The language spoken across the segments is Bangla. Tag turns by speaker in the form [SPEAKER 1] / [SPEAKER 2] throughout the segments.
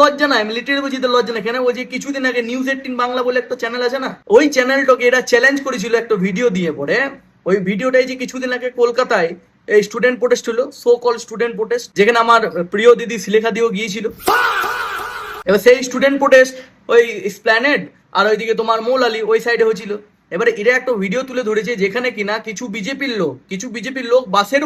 [SPEAKER 1] লজ্জা নাই, মিলিটারি বুঝিতে লজ্জা না কেন? ওই যে কিছুদিন আগে নিউজ 18 বাংলা বলে একটা চ্যানেল আছে না, ওই চ্যানেলটাকে এরা চ্যালেঞ্জ করেছিল একটা ভিডিও দিয়ে পরে। ওই ভিডিওটাই যে কিছুদিন আগে কলকাতায় এই স্টুডেন্ট প্রোটেস্ট হলো, সো কল স্টুডেন্ট প্রোটেস্ট, যেখানে আমার প্রিয় দিদি শিলেখা দিও গিয়েছিল। এবার সেই স্টুডেন্ট প্রোটেস্ট ওই স্প্ল্যানেড আর ওইদিকে তোমার মৌলালি ওই সাইডে হয়েছিল। এবারে এরা একটা ভিডিও তুলে ধরেছে যেখানে কিনা কিছু বিজেপির লোক বাসের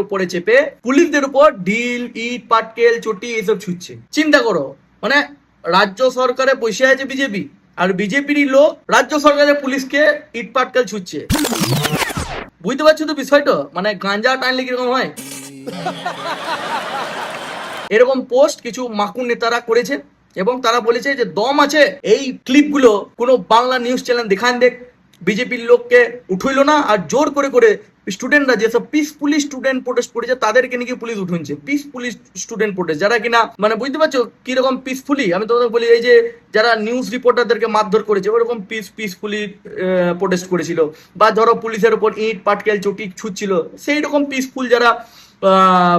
[SPEAKER 1] উপরে চেপে পুলিশদের উপর ঢিল, ইট, পাটকেল, চটি এইসব ছুটছে। চিন্তা করো, মানে রাজ্য সরকারে বসে আছে বিজেপি, আর বিজেপিরই লোক রাজ্য সরকারের পুলিশকে ইট পাটকেল ছুটছে। বুঝতে পারছো তো বিষয়টা? মানে গাঁজা টানলে কিরকম হয়। এরকম পোস্ট কিছু মাকুন নেতারা করেছে এবং তারা বলেছে যে দম আছে এই ক্লিপগুলো কোনো বাংলা নিউজ চ্যানেল দেখান দেখ, বিজেপির লোককে উঠইলো না, আর জোর করে করে স্টুডেন্টরা যেসব পিসফুলি স্টুডেন্ট প্রোটেস্ট করেছে তাদেরকে নাকি পুলিশ উঠুনছে। পিসফুলি স্টুডেন্ট প্রোটেস্ট যারা কিনা, মানে বুঝতে পারছো কিরকম পিসফুলি? আমি তোমাদের বলি, এই যে যারা নিউজ রিপোর্টারদেরকে মারধর করেছে ওরকম পিসফুলি প্রোটেস্ট করেছিল, বা ধরো পুলিশের উপর ইট পাটকেল চটি ছুটছিল, সেই রকম পিসফুল যারা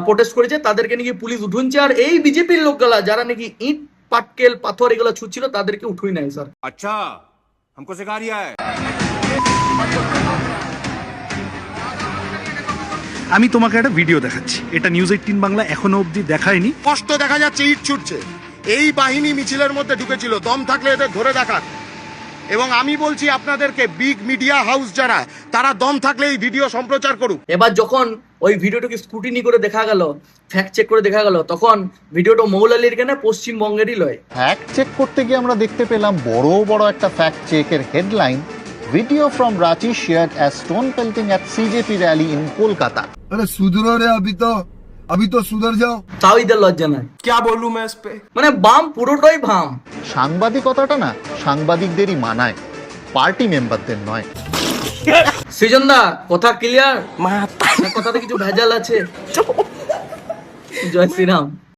[SPEAKER 1] প্রোটেস্ট করেছে তাদেরকে নাকি পুলিশ উঠুনছে। আর এই বিজেপির লোকগুলা যারা নাকি ইট পাটকেল পাথর এগুলো ছুটছিল তাদেরকে উঠুই নাই স্যার।
[SPEAKER 2] अच्छा हमको सिखा रिया है।
[SPEAKER 3] আমি তোমাকে একটা ভিডিও দেখাচ্ছি, এটা নিউজ 18 বাংলা এখনো অবধি দেখায়নি।
[SPEAKER 4] স্পষ্ট দেখা যাচ্ছে ইট ছুটছে। এই বাহিনী মিছিলের মধ্যে ঢুকেছিল, দম থাকলে এদের ধরে দেখাক। এবং আমি বলছি আপনাদেরকে, বিগ মিডিয়া হাউস যারা, তারা দম থাকলে এই ভিডিও সম্প্রচার করুক।
[SPEAKER 1] এবার যখন ওই ভিডিওটাকে স্ক্রুটিনি করে দেখা গেল, ফ্যাক্ট চেক করে দেখা গেল, তখন ভিডিওটা মৌলালির কেন পশ্চিমবঙ্গেরই লয়।
[SPEAKER 5] ফ্যাক্ট চেক করতে গিয়ে আমরা দেখতে পেলাম বড় একটা ফ্যাক্ট চেকের headline, video from Ranchi shared as stone pelting at CJP rally in Kolkata.
[SPEAKER 6] अरे सुधरो रे, अभी तो सुधर जाओ।
[SPEAKER 1] তাও এদের লজ্জা নাই।
[SPEAKER 2] क्या बोलूं मैं इस पे?
[SPEAKER 1] মানে বাম পুরোটাই ভাম।
[SPEAKER 5] সাংবাদিকতাটা না সাংবাদিকদেরই মানায়, পার্টি মেম্বারদের নয়।
[SPEAKER 1] সৃজন দা কথা ক্লিয়ার? কথাতে কিছু ভেজাল আছে? জয় শ্রীরাম।